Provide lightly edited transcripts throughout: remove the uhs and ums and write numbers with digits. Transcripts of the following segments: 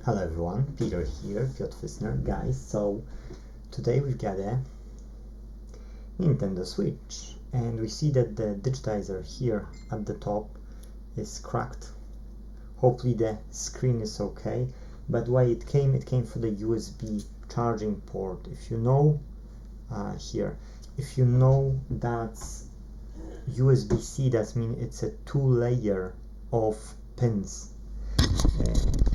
Hello everyone, Peter here, guys. So today we've got a Nintendo Switch, and we see that the digitizer here at the top is cracked. Hopefully the screen is okay, but why it came for the USB charging port. If you know if you know that's USB-C, that means it's a two-layer of pins.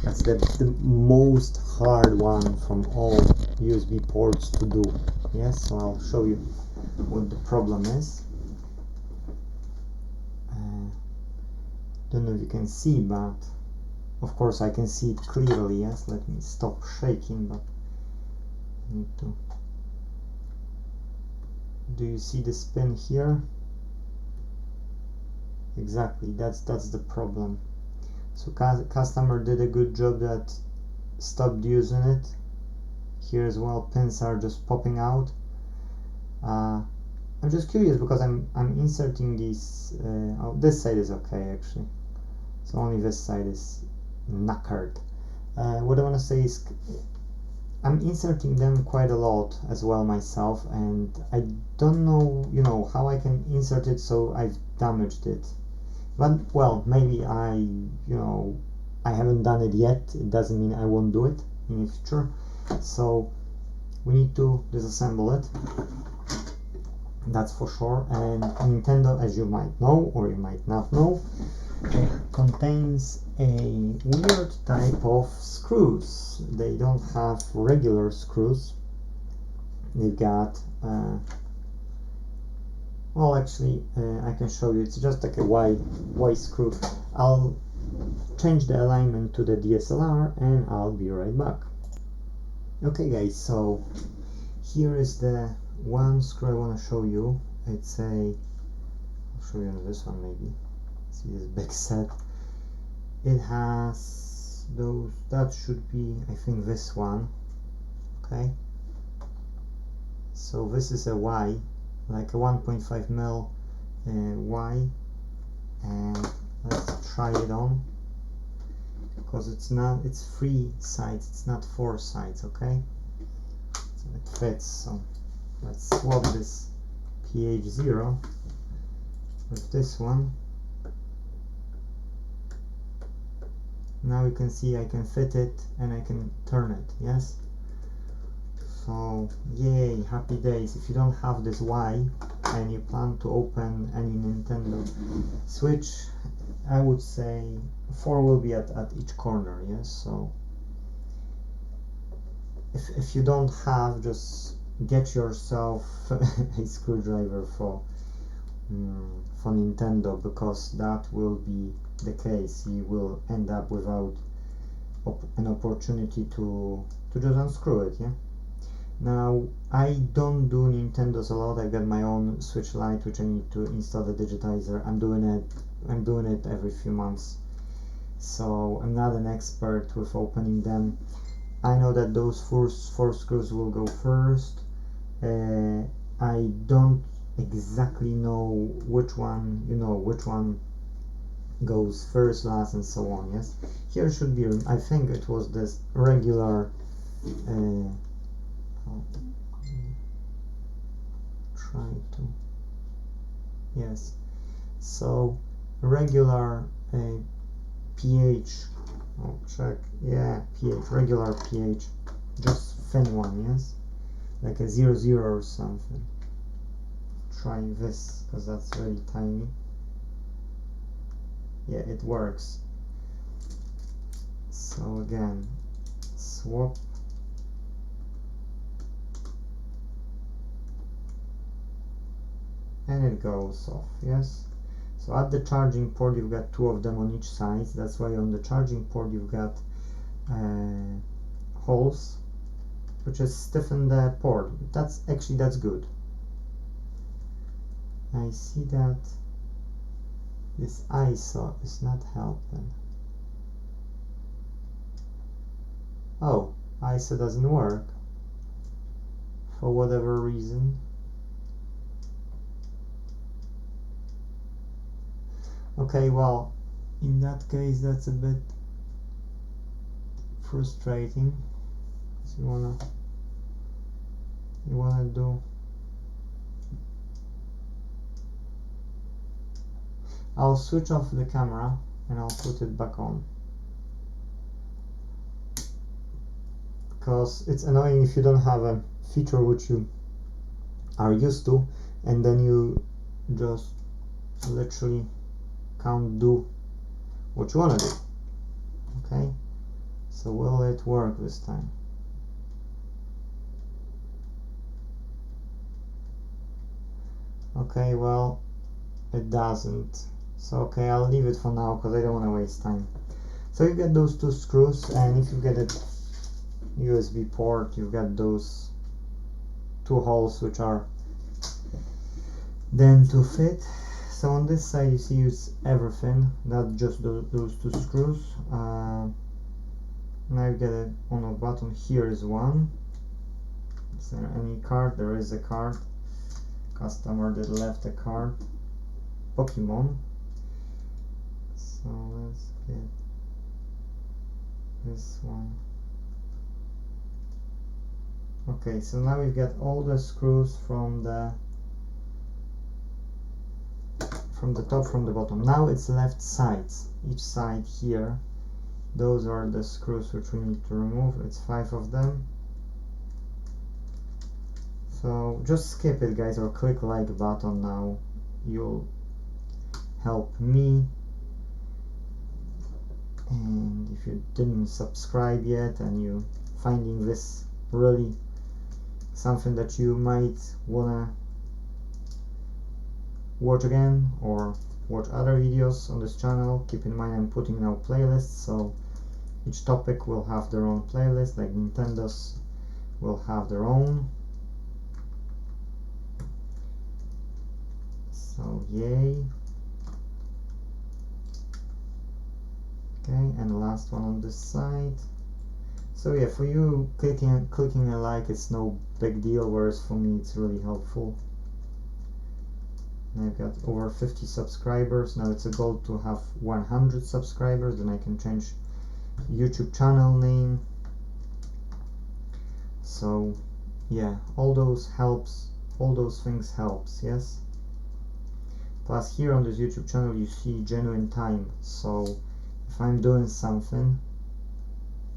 That's the most hard one from all USB ports to do. Yes, so I'll show you what the problem is. Don't know if you can see, but of course I can see it clearly. Yes, let me stop shaking, but I need to. Do you see this pin here? Exactly, that's the problem. So customer did a good job that stopped using it. Here as well, pins are just popping out. I'm just curious because I'm inserting these. Oh, this side is okay actually. So only this side is knackered. What I want to say is I'm inserting them quite a lot as well myself, and I don't know, how I can insert it so I've damaged it. But well, maybe I haven't done it yet. It doesn't mean I won't do it in the future. So we need to disassemble it. That's for sure. And Nintendo, as you might know or you might not know, contains a weird type of screws. They don't have regular screws. They've got well, actually, I can show you. It's just like a Y screw. I'll change the alignment to the DSLR and I'll be right back. Okay guys, so here is the one screw I want to show you. It's I'll show you on this one maybe. See this big set. It has those, that should be, I think, this one. Okay. So this is a Y, like a 1.5 mil Y, and let's try it on, because it's 3 sides, it's not 4 sides. Okay, so it fits. So let's swap this PH0 with this one. Now you can see I can fit it and I can turn it. Yes, so yay, happy days. If you don't have this Y and you plan to open any Nintendo Switch, I would say 4 will be at each corner. Yes, so if you don't have, just get yourself a screwdriver for Nintendo, because that will be the case. You will end up without an opportunity to just unscrew it. Yeah. Now, I don't do Nintendos a lot. I've got my own Switch Lite, which I need to install the digitizer. I'm doing it every few months, so I'm not an expert with opening them. I know that those four screws will go first. I don't exactly know which one goes first, last, and so on. Yes, here should be, I think it was this regular yes, so regular pH, regular pH, just thin one. Yes, like a 00 or something. Try this because that's very tiny. Yeah, it works. So again, swap. And it goes off. Yes, so at the charging port you've got 2 of them on each side. That's why on the charging port you've got holes, which is stiffen the port. That's good. I see that this ISO is not helping. Oh, ISO doesn't work for whatever reason. Okay, well, in that case that's a bit frustrating. So you wanna do. I'll switch off the camera and I'll put it back on, because it's annoying if you don't have a feature which you are used to, and then you just literally can't do what you want to do. Okay, so will it work this time? Okay, well, it doesn't. So okay, I'll leave it for now because I don't want to waste time. So you get those two screws, and if you get a USB port, you've got those two holes which are then to fit. So on this side you see it's everything, not just those two screws. Now you get it on the bottom. Here is one. Is there any card? There is a card. Customer that left a card. Pokemon. So let's get this one. Okay, so now we've got all the screws from the top, from the bottom. Now it's left sides. Each side here, those are the screws which we need to remove. It's 5 of them. So just skip it, guys, or click like button now. You'll help me. And if you didn't subscribe yet and you finding this really something that you might wanna watch again or watch other videos on this channel, keep in mind I'm putting now playlists, so each topic will have their own playlist, like Nintendo's will have their own. So yay. Okay, and the last one on this side. So yeah, for you, clicking a like, it's no big deal, whereas for me it's really helpful. And I've got over 50 subscribers. Now it's a goal to have 100 subscribers, then I can change YouTube channel name. So yeah, all those things helps, yes. Plus here on this YouTube channel you see genuine time, so if I'm doing something,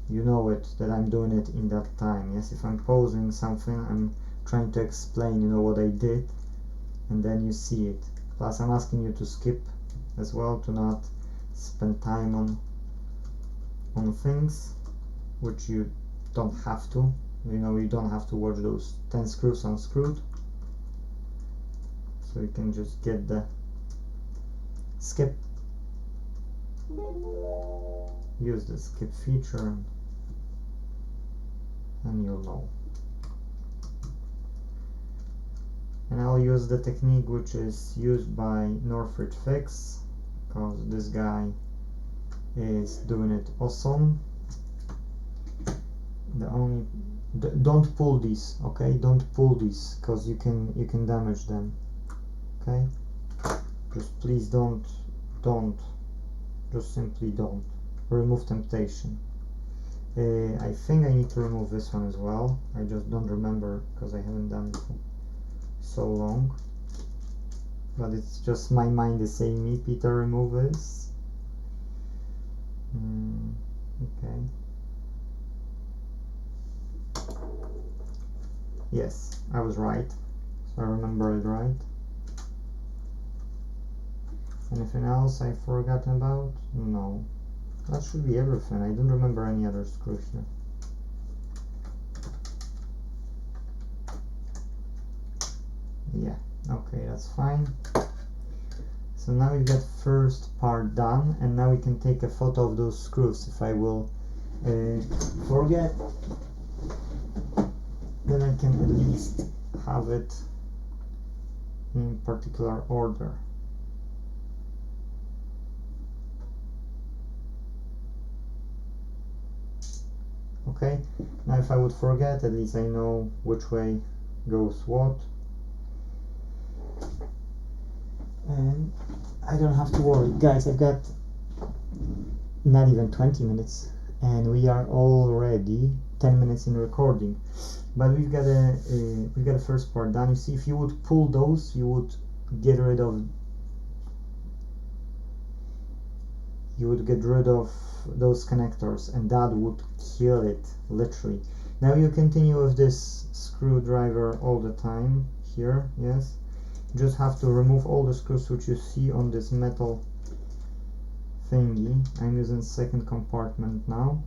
you know it, that I'm doing it in that time. Yes, if I'm pausing something, I'm trying to explain, you know, what I did, and then you see it. Plus I'm asking you to skip as well, to not spend time on things which you don't have to. You know, you don't have to watch those 10 screws unscrewed. So you can just get the skip. Use the skip feature and you'll know. And I'll use the technique which is used by Northridge Fix, because this guy is doing it awesome. Don't pull these, okay? Don't pull these, because you can damage them. Okay? Just please don't. Just simply don't. Remove temptation. I think I need to remove this one as well. I just don't remember because I haven't done it for so long. But it's just my mind is saying me, Peter, remove this. Okay. Yes, I was right. So I remember it right. Anything else I've forgotten about? No. That should be everything. I don't remember any other screw here. Yeah, okay, that's fine. So now we've got first part done, and now we can take a photo of those screws. If I will forget, then I can at least have it in particular order. Okay, now if I would forget, at least I know which way goes what, and I don't have to worry. Guys, I've got not even 20 minutes and we are already 10 minutes in recording, but we've got a first part done. You see, if you would pull those, you would get rid of those connectors, and that would kill it, literally. Now you continue with this screwdriver all the time here. Yes, you just have to remove all the screws which you see on this metal thingy. I'm using second compartment now.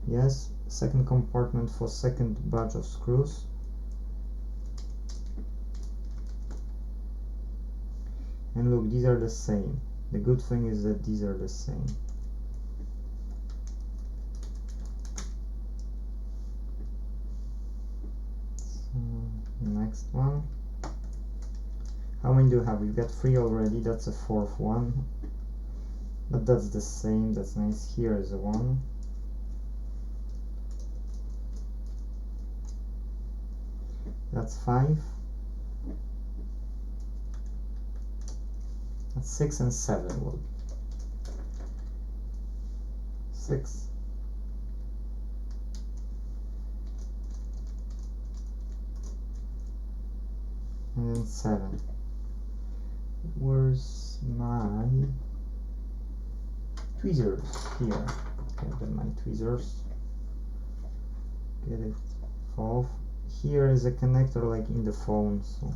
Yes, second compartment for second batch of screws. And look, these are the same. The good thing is that these are the same. So, next one. How many do you have? We've got 3 already. That's a 4th one. But that's the same. That's nice. Here is a 1. That's 5. That's 6 and 7. Well, 6. And then 7. Where's my tweezers? Here. Okay, I've got my tweezers. Get it off. Here is a connector like in the phone, so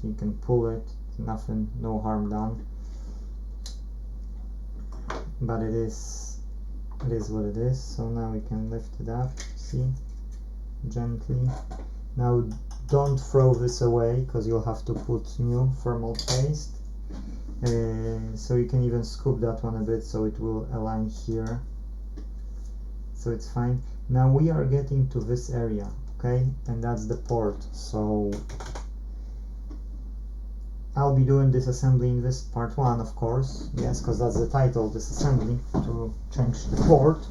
you can pull it. Nothing, no harm done. But it is what it is. So now we can lift it up. See, gently. Now don't throw this away, because you'll have to put new thermal paste. So you can even scoop that one a bit so it will align here. So it's fine. Now we are getting to this area, okay, and that's the port. So I'll be doing disassembly in this part 1, of course, yes, because that's the title, disassembly, to change the port,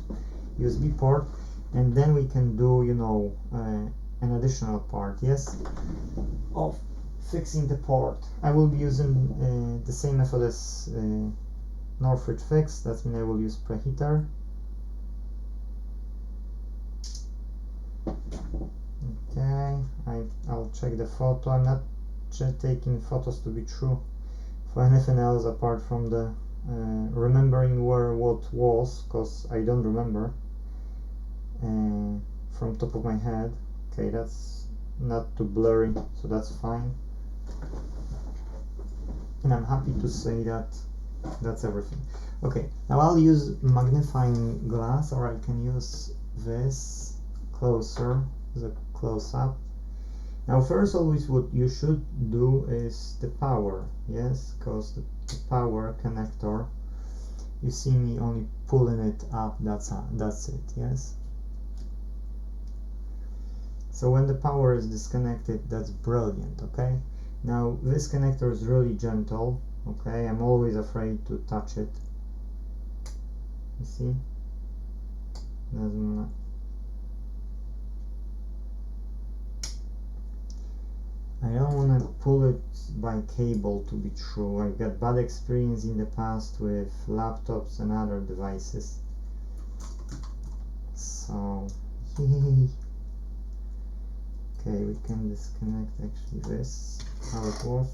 USB port, and then we can do, you know, an additional part, yes, of fixing the port. I will be using the same method as Northridge Fix. That means I will use preheater. Okay, I'll check the photo. I'm not taking photos to be true for anything else apart from the remembering where what was, because I don't remember from top of my head. Okay, that's not too blurry, so that's fine. And I'm happy to say that that's everything. Okay, now I'll use magnifying glass, or I can use this closer, the close-up. Now first, always what you should do is the power, yes, because the power connector, you see me only pulling it up, that's it, yes. So when the power is disconnected, that's brilliant, okay. Now this connector is really gentle, okay, I'm always afraid to touch it, you see, doesn't. I don't want to pull it by cable, to be true. I've got bad experience in the past with laptops and other devices. So, yay. Okay, we can disconnect actually this, how it was.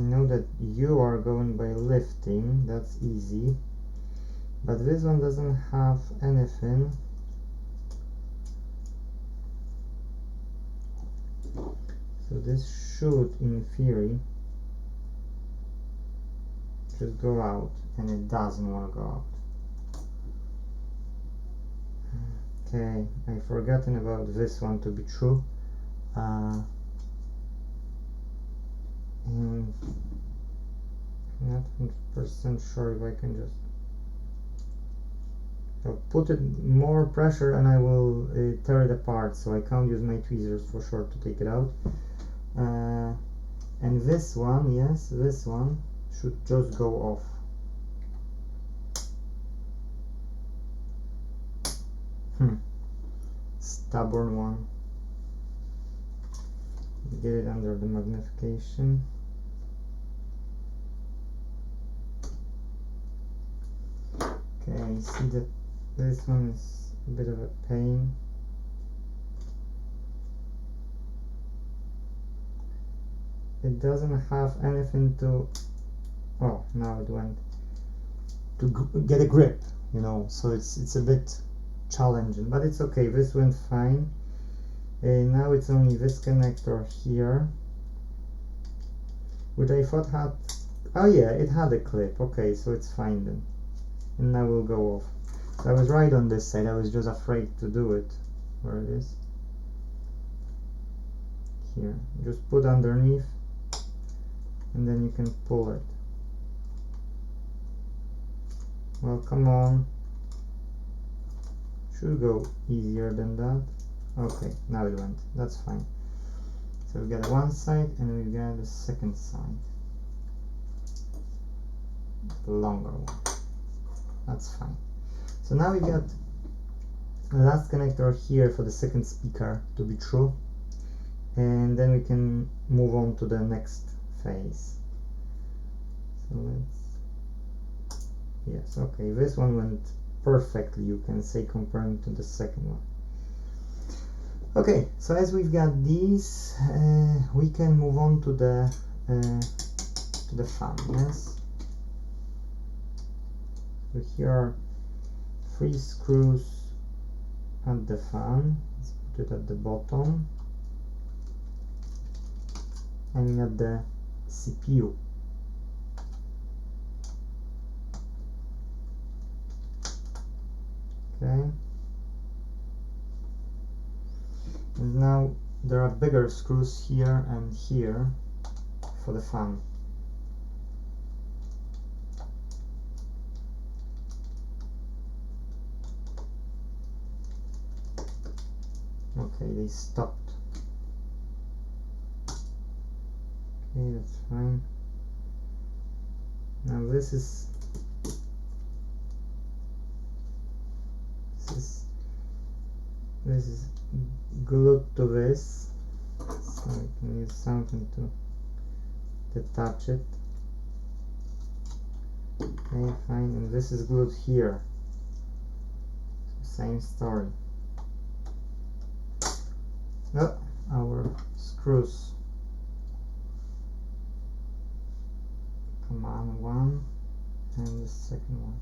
Know that you are going by lifting, that's easy, but this one doesn't have anything, so this should in theory just go out, and it doesn't want to go out. Okay, I've forgotten about this one, to be true. And not 100% sure if I can just I'll put it more pressure and I will tear it apart, so I can't use my tweezers for sure to take it out. And this one, yes, this one should just go off. Stubborn one. Get it under the magnification. Okay, see that this one is a bit of a pain. It doesn't have anything to, oh, now it went to get a grip, you know, so it's a bit challenging, but it's okay. This went fine. Now it's only this connector here, which I thought had, oh yeah, it had a clip. Okay, so it's fine then. And now we'll go off. So I was right on this side, I was just afraid to do it. Where it is? Here. Just put underneath, and then you can pull it. Well, come on. Should go easier than that. Okay, now it went. That's fine. So we got one side and we got the second side. The longer one. That's fine. So now we got the last connector here for the second speaker to be true. And then we can move on to the next phase. So let's, yes, okay, this one went perfectly, you can say, comparing to the second one. Okay, so as we've got these, we can move on to the fan. Yes. So here are 3 screws at the fan. Let's put it at the bottom, and at the CPU. Okay. And now there are bigger screws here and here for the fan. Okay, they stopped. Okay, that's fine. Now this is glued to this, so we can use something to detach it. Okay, fine, and this is glued here. Same story. Oh, our screws. Come on, one, and the second one.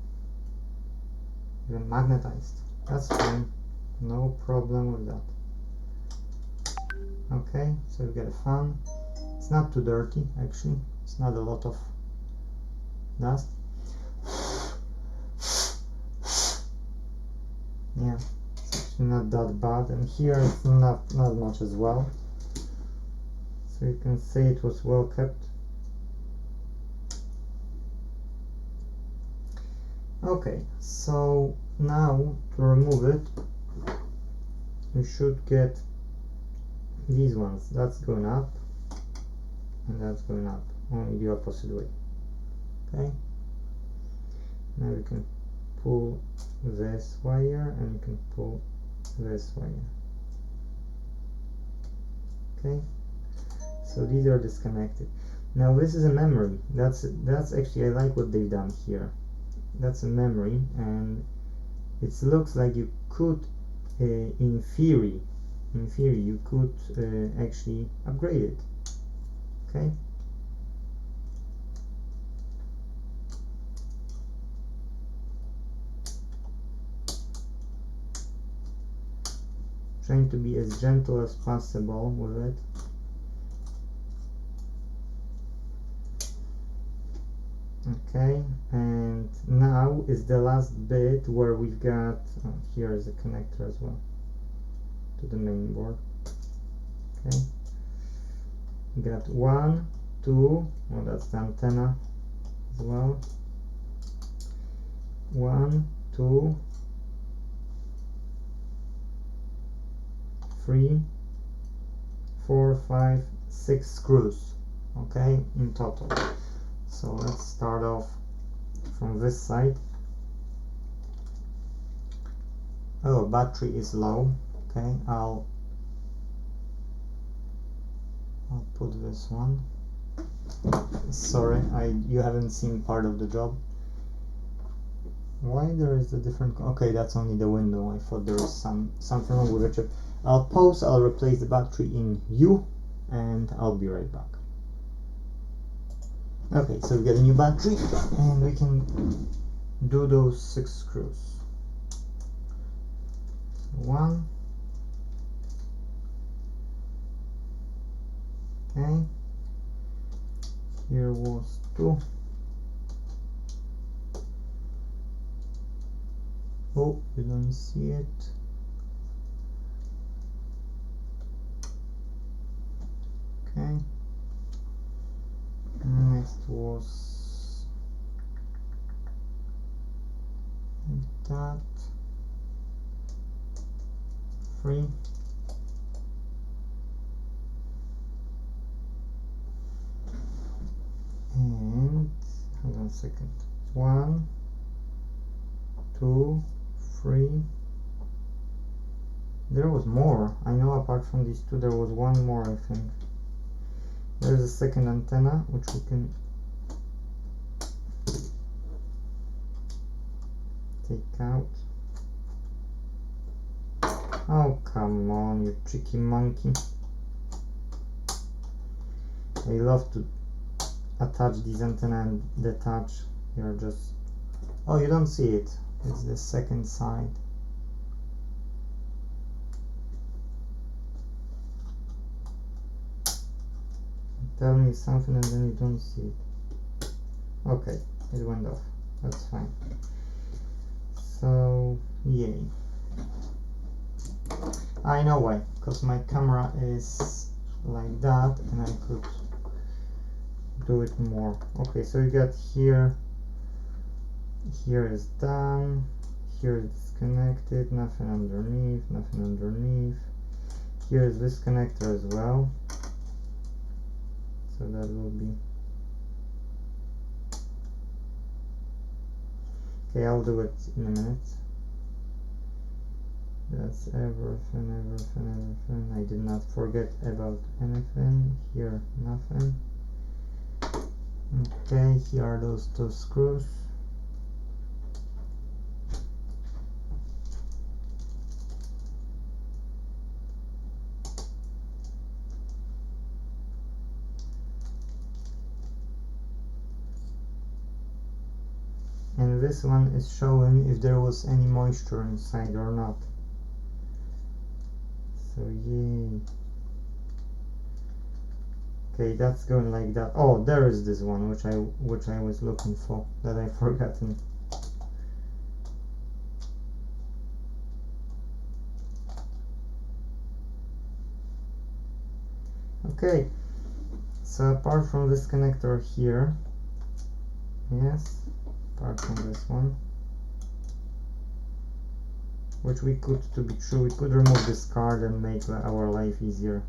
Even magnetized. That's fine. No problem with that. Okay, so we get a fan. It's not too dirty, actually. It's not a lot of dust. Yeah, it's actually not that bad. And here it's not much as well. So you can say it was well kept. Okay, so now to remove it, we should get these ones. That's going up and that's going up, only the opposite way. Okay, now we can pull this wire and you can pull this wire. Okay, so these are disconnected. Now this is a memory. That's actually, I like what they've done here. That's a memory, and it looks like you could in theory you could actually upgrade it. Okay, trying to be as gentle as possible with it. Okay, and now is the last bit where we've got, here is a connector as well to the main board. Okay, we got 1, 2, well, that's the antenna as well. 1, 2, 3, 4, 5, 6 screws, okay, in total. So let's start off from this side. Oh, battery is low. Okay, I'll put this one. Sorry, you haven't seen part of the job. Why there is a different... Okay, that's only the window. I thought there was something wrong with the chip. I'll pause, I'll replace the battery in U, and I'll be right back. Okay, so we got a new battery, and we can do those 6 screws. So 1. Okay. Here was 2. Oh, you don't see it. Okay. Next was like that. 3. And hold on a second. 1, 2, 3. There was more. I know apart from these 2 there was 1 more, I think. There's a second antenna which we can take out. Oh, come on, you tricky monkey. I love to attach these antenna and detach. You're just... Oh, you don't see it. It's the second side. Tell me something and then you don't see it. Okay, it went off. That's fine. So, yay. I know why, because my camera is like that and I could do it more. Okay, so you got here is done, here is disconnected, nothing underneath. Here is this connector as well, so that will be okay. I'll do it in a minute. That's everything. I did not forget about anything. Here, nothing. Okay, here are those 2 screws. And this one is showing if there was any moisture inside or not. So yay. Okay, that's going like that. Oh, there is this one which I was looking for that I forgotten. Okay, so apart from this connector here, yes, apart from this one, which we could, to be true, we could remove this card and make our life easier.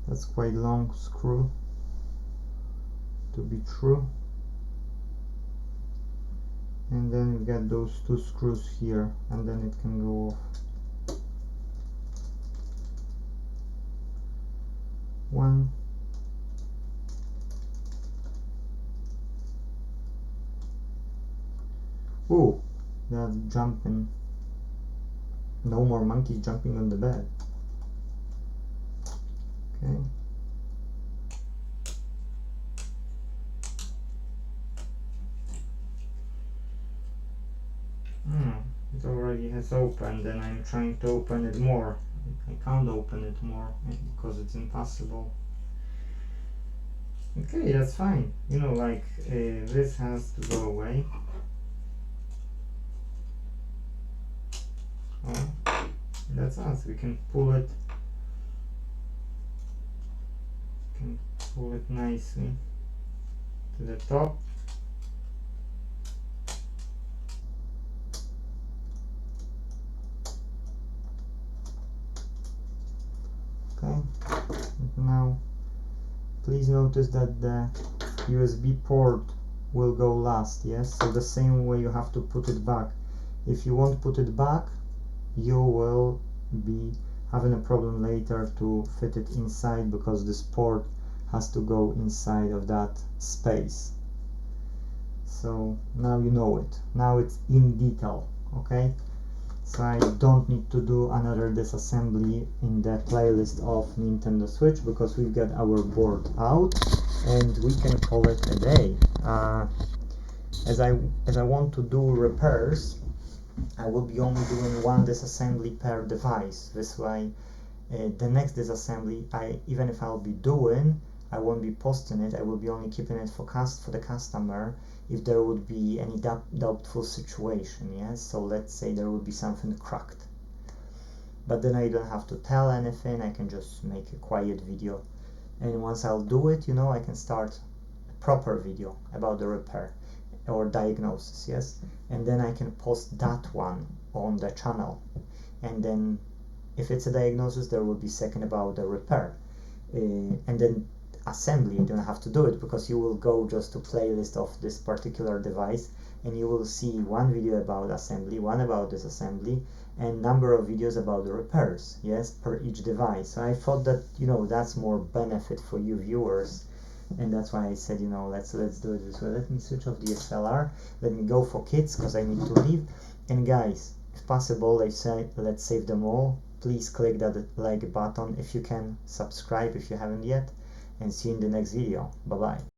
That's quite long screw, to be true. And then we got those 2 screws here, and then it can go off. 1. Ooh, that's jumping. No more monkeys jumping on the bed. Okay. It already has opened and I'm trying to open it more. I can't open it more because it's impossible. Okay, that's fine. You know, like this has to go away. Oh, that's us. We can pull it. Can pull it nicely to the top. Okay, and now please notice that the USB port will go last. Yes, so the same way you have to put it back. If you won't put it back, you will be having a problem later to fit it inside, because this port has to go inside of that space. So now you know it. Now it's in detail. Okay, so I don't need to do another disassembly in the playlist of Nintendo Switch, because we've got our board out and we can call it a day. As I want to do repairs, I will be only doing one disassembly per device. This way, the next disassembly, even if I'll be doing, I won't be posting it. I will be only keeping it for the customer if there would be any doubtful situation. Yes, so let's say there would be something cracked, but then I don't have to tell anything. I can just make a quiet video, and once I'll do it, I can start a proper video about the repair or diagnosis. Yes, and then I can post that one on the channel, and then if it's a diagnosis, there will be second about the repair, and then assembly, you don't have to do it, because you will go just to playlist of this particular device and you will see one video about assembly, one about disassembly, and number of videos about the repairs, yes, per each device. So I thought that that's more benefit for you viewers, and that's why I said let's do it this way. Let me switch off the XLR, let me go for kids because I need to leave. And guys, if possible, let's save them all. Please click that like button if you can, subscribe if you haven't yet, and see you in the next video. Bye bye.